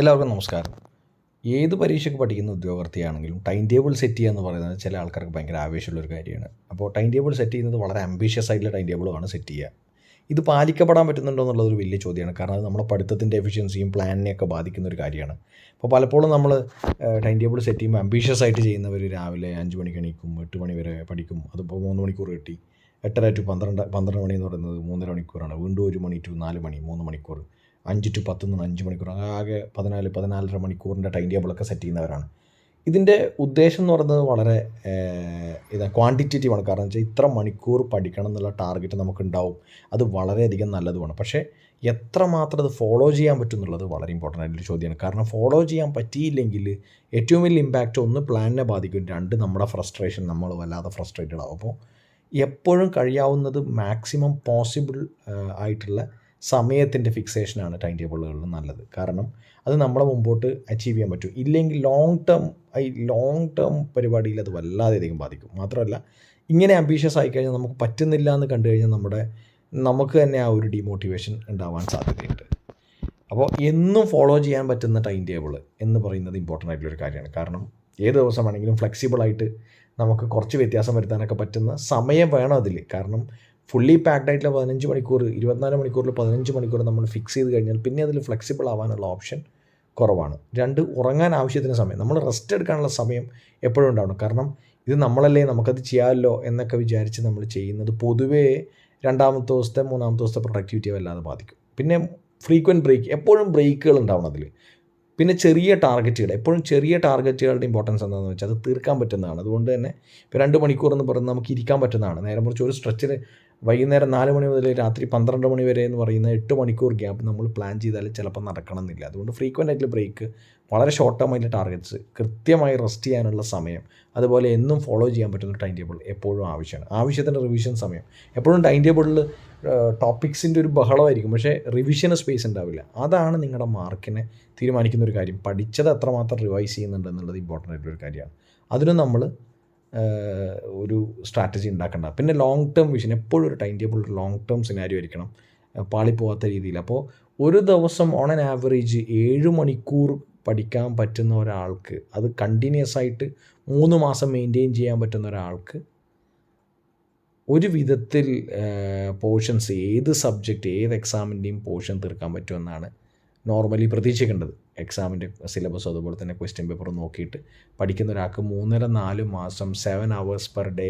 എല്ലാവർക്കും നമസ്കാരം. ഏത് പരീക്ഷയ്ക്ക് പഠിക്കുന്ന ഉദ്യോഗാർത്ഥിയാണെങ്കിലും ടൈം ടേബിൾ സെറ്റ് ചെയ്യുക എന്ന് പറയുന്നത് ചില ആൾക്കാർക്ക് ഭയങ്കര ആവേശമുള്ളൊരു കാര്യമാണ്. അപ്പോൾ ടൈം ടേബിൾ സെറ്റ് ചെയ്യുന്നത് വളരെ ആംബിഷ്യസ് ആയിട്ടുള്ള ടൈം ടേബിളുമാണ് സെറ്റ് ചെയ്യുക. ഇത് പാലിക്കപ്പെടാൻ പറ്റുന്നുണ്ടോ എന്നുള്ളതൊരു വലിയ ചോദ്യമാണ്. കാരണം അത് നമ്മുടെ പഠിത്തത്തിൻ്റെ എഫിഷ്യൻസിയും പ്ലാനിനെയൊക്കെ ബാധിക്കുന്ന ഒരു കാര്യമാണ്. അപ്പോൾ പലപ്പോഴും നമ്മൾ ടൈം ടേബിൾ സെറ്റ് ചെയ്യുമ്പോൾ ആംബിഷ്യസ് ആയിട്ട് ചെയ്യുന്നവർ രാവിലെ 5 മണിക്ക് എണീക്കും, 8 മണി വരെ പഠിക്കും. അതിപ്പോൾ 3 മണിക്കൂർ കിട്ടി. 8:30 to 12 മണി എന്ന് പറയുന്നത് 3.5 മണിക്കൂറാണ്. വീണ്ടും 1 മണി to 4 മണി 3 മണിക്കൂർ. 5 to 10 എന്ന് 5 മണിക്കൂർ. ആകെ 14-14.5 മണിക്കൂറിൻ്റെ ടൈം ടേബിളൊക്കെ സെറ്റ് ചെയ്യുന്നവരാണ്. ഇതിൻ്റെ ഉദ്ദേശം എന്ന് പറയുന്നത് വളരെ ക്വാണ്ടിറ്റേറ്റീവാണ്. കാരണം വെച്ചാൽ ഇത്ര മണിക്കൂർ പഠിക്കണം എന്നുള്ള ടാർഗറ്റ് നമുക്കുണ്ടാവും. അത് വളരെയധികം നല്ലതുമാണ്. പക്ഷേ എത്രമാത്രം അത് ഫോളോ ചെയ്യാൻ പറ്റും എന്നുള്ളത് വളരെ ഇമ്പോർട്ടൻ്റ് ആയിട്ടുള്ള ചോദ്യമാണ്. കാരണം ഫോളോ ചെയ്യാൻ പറ്റിയില്ലെങ്കിൽ ഏറ്റവും വലിയ ഇമ്പാക്റ്റ് ഒന്ന് പ്ലാനിനെ ബാധിക്കും, 2 നമ്മുടെ ഫ്രസ്ട്രേഷൻ, നമ്മൾ വല്ലാതെ ഫ്രസ്ട്രേറ്റഡ് ആവും. അപ്പോൾ എപ്പോഴും കഴിയാവുന്നത് മാക്സിമം പോസിബിൾ ആയിട്ടുള്ള സമയത്തിൻ്റെ ഫിക്സേഷനാണ് ടൈം ടേബിളുകളിൽ നല്ലത്. കാരണം അത് നമ്മളെ മുമ്പോട്ട് അച്ചീവ് ചെയ്യാൻ പറ്റും. ഇല്ലെങ്കിൽ ലോങ് ടേം പരിപാടിയിൽ അത് വളരെയധികം ബാധിക്കും. മാത്രമല്ല ഇങ്ങനെ ആംബീഷ്യസ് ആയിക്കഴിഞ്ഞാൽ നമുക്ക് പറ്റുന്നില്ല എന്ന് കണ്ടു കഴിഞ്ഞാൽ നമുക്ക് തന്നെ ആ ഒരു ഡിമോട്ടിവേഷൻ ഉണ്ടാവാൻ സാധ്യതയുണ്ട്. അപ്പോൾ എന്നും ഫോളോ ചെയ്യാൻ പറ്റുന്ന ടൈം ടേബിൾ എന്ന് പറയുന്നത് ഇമ്പോർട്ടൻ്റ് ആയിട്ടുള്ളൊരു കാര്യമാണ്. കാരണം ഏത് ദിവസം വേണമെങ്കിലും ഫ്ലെക്സിബിളായിട്ട് നമുക്ക് കുറച്ച് വ്യത്യാസം വരുത്താനൊക്കെ പറ്റുന്ന സമയം വേണം അതിൽ. കാരണം ഫുള്ളി പാക്ഡ് ആയിട്ടുള്ള 15 മണിക്കൂർ 24 മണിക്കൂറിൽ 15 മണിക്കൂർ നമ്മൾ ഫിക്സ് ചെയ്ത് കഴിഞ്ഞാൽ പിന്നെ അതിൽ ഫ്ലെക്സിബിൾ ആവാനുള്ള ഓപ്ഷൻ കുറവാണ്. 2, ഉറങ്ങാൻ ആവശ്യത്തിന് സമയം, നമ്മൾ റെസ്റ്റ് എടുക്കാനുള്ള സമയം എപ്പോഴും ഉണ്ടാവണം. കാരണം ഇത് നമ്മളല്ലേ, നമുക്കത് ചെയ്യാമല്ലോ എന്നൊക്കെ വിചാരിച്ച് നമ്മൾ ചെയ്യുന്നത് പൊതുവേ 2-ാമത്തെ ദിവസത്തെ 3-ാമത്തെ ദിവസത്തെ പ്രൊഡക്ടിവിറ്റിയെ വല്ലാതെ ബാധിക്കും. പിന്നെ ഫ്രീക്വൻറ്റ് ബ്രേക്ക്, എപ്പോഴും ബ്രേക്കുകൾ ഉണ്ടാവണം അതിൽ. പിന്നെ ചെറിയ ടാർഗറ്റുകൾ, എപ്പോഴും ചെറിയ ടാർഗറ്റുകളുടെ ഇമ്പോർട്ടൻസ് എന്താണെന്ന് വെച്ചാൽ അത് തീർക്കാൻ പറ്റുന്നതാണ്. അതുകൊണ്ട് തന്നെ ഇപ്പോൾ 2 മണിക്കൂർ എന്ന് പറയുന്നത് നമുക്ക് ഇരിക്കാൻ പറ്റുന്നതാണ്. നേരെ മറിച്ച് ഒരു സ്ട്രെച്ചിൽ വൈകുന്നേരം 4 മണി മുതൽ രാത്രി 12 മണി വരെ എന്ന് പറയുന്ന 8 മണിക്കൂർ ഗ്യാപ്പ് നമ്മൾ പ്ലാൻ ചെയ്താൽ ചിലപ്പോൾ നടക്കണമെന്നില്ല. അതുകൊണ്ട് ഫ്രീക്വൻ്റ് ആയിട്ടുള്ള ബ്രേക്ക്, വളരെ ഷോർട്ട് ടേം ആയിട്ടുള്ള ടാർഗറ്റ്സ്, കൃത്യമായി റെസ്റ്റ് ചെയ്യാനുള്ള സമയം, അതുപോലെ എന്നും ഫോളോ ചെയ്യാൻ പറ്റുന്ന ടൈം ടേബിൾ എപ്പോഴും ആവശ്യമാണ്. ആവശ്യത്തിൻ്റെ റിവിഷൻ സമയം. എപ്പോഴും ടൈം ടേബിളിൽ ടോപ്പിക്സിൻ്റെ ഒരു ബഹളമായിരിക്കും, പക്ഷേ റിവിഷന് സ്പേസ് ഉണ്ടാവില്ല. അതാണ് നിങ്ങളുടെ മാർക്കിനെ തീരുമാനിക്കുന്ന ഒരു കാര്യം. പഠിച്ചത് എത്രമാത്രം റിവൈസ് ചെയ്യുന്നുണ്ട് എന്നുള്ളത് ഇമ്പോർട്ടൻ്റ് ആയിട്ടുള്ളൊരു കാര്യമാണ്. അതിനും നമ്മൾ ഒരു സ്ട്രാറ്റജി ഉണ്ടാക്കേണ്ട. പിന്നെ ലോങ് ടേം വിഷൻ, എപ്പോഴും ഒരു time table long term scenario ആയിരിക്കണം, പാളിപ്പോവാത്ത രീതിയിൽ. അപ്പോൾ ഒരു ദിവസം ഓൺ ആൻ ആവറേജ് 7 മണിക്കൂർ പഠിക്കാൻ പറ്റുന്ന ഒരാൾക്ക്, അത് കണ്ടിന്യൂസ് ആയിട്ട് 3 മാസം മെയിൻറ്റെയിൻ ചെയ്യാൻ പറ്റുന്ന ഒരാൾക്ക് ഒരു വിധത്തിൽ പോർഷൻസ്, ഏത് സബ്ജക്റ്റ് ഏത് എക്സാമിൻ്റെയും പോർഷൻ തീർക്കാൻ പറ്റുമെന്നാണ് നോർമലി പ്രതീക്ഷിക്കേണ്ടത്. എക്സാമിൻ്റെ സിലബസ് അതുപോലെ തന്നെ ക്വസ്റ്റ്യൻ പേപ്പർ നോക്കിയിട്ട് പഠിക്കുന്ന ഒരാൾക്ക് 3.5-4 മാസം 7 hours പെർ ഡേ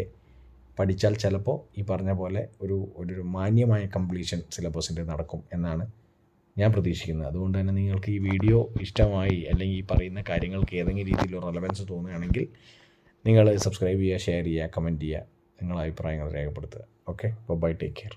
പഠിച്ചാൽ ചിലപ്പോൾ ഈ പറഞ്ഞ പോലെ ഒരു മാന്യമായ കംപ്ലീഷൻ സിലബസിൻ്റെ നടക്കും എന്നാണ് ഞാൻ പ്രതീക്ഷിക്കുന്നത്. അതുകൊണ്ട് തന്നെ നിങ്ങൾക്ക് ഈ വീഡിയോ ഇഷ്ടമായി, അല്ലെങ്കിൽ ഈ പറയുന്ന കാര്യങ്ങൾക്ക് ഏതെങ്കിലും രീതിയിലുള്ള റെലവൻസ് തോന്നുകയാണെങ്കിൽ നിങ്ങൾ സബ്സ്ക്രൈബ് ചെയ്യുക, ഷെയർ ചെയ്യുക, കമൻറ്റ് ചെയ്യുക, നിങ്ങളുടെ അഭിപ്രായങ്ങൾ രേഖപ്പെടുത്തുക. Okay, bye, take care.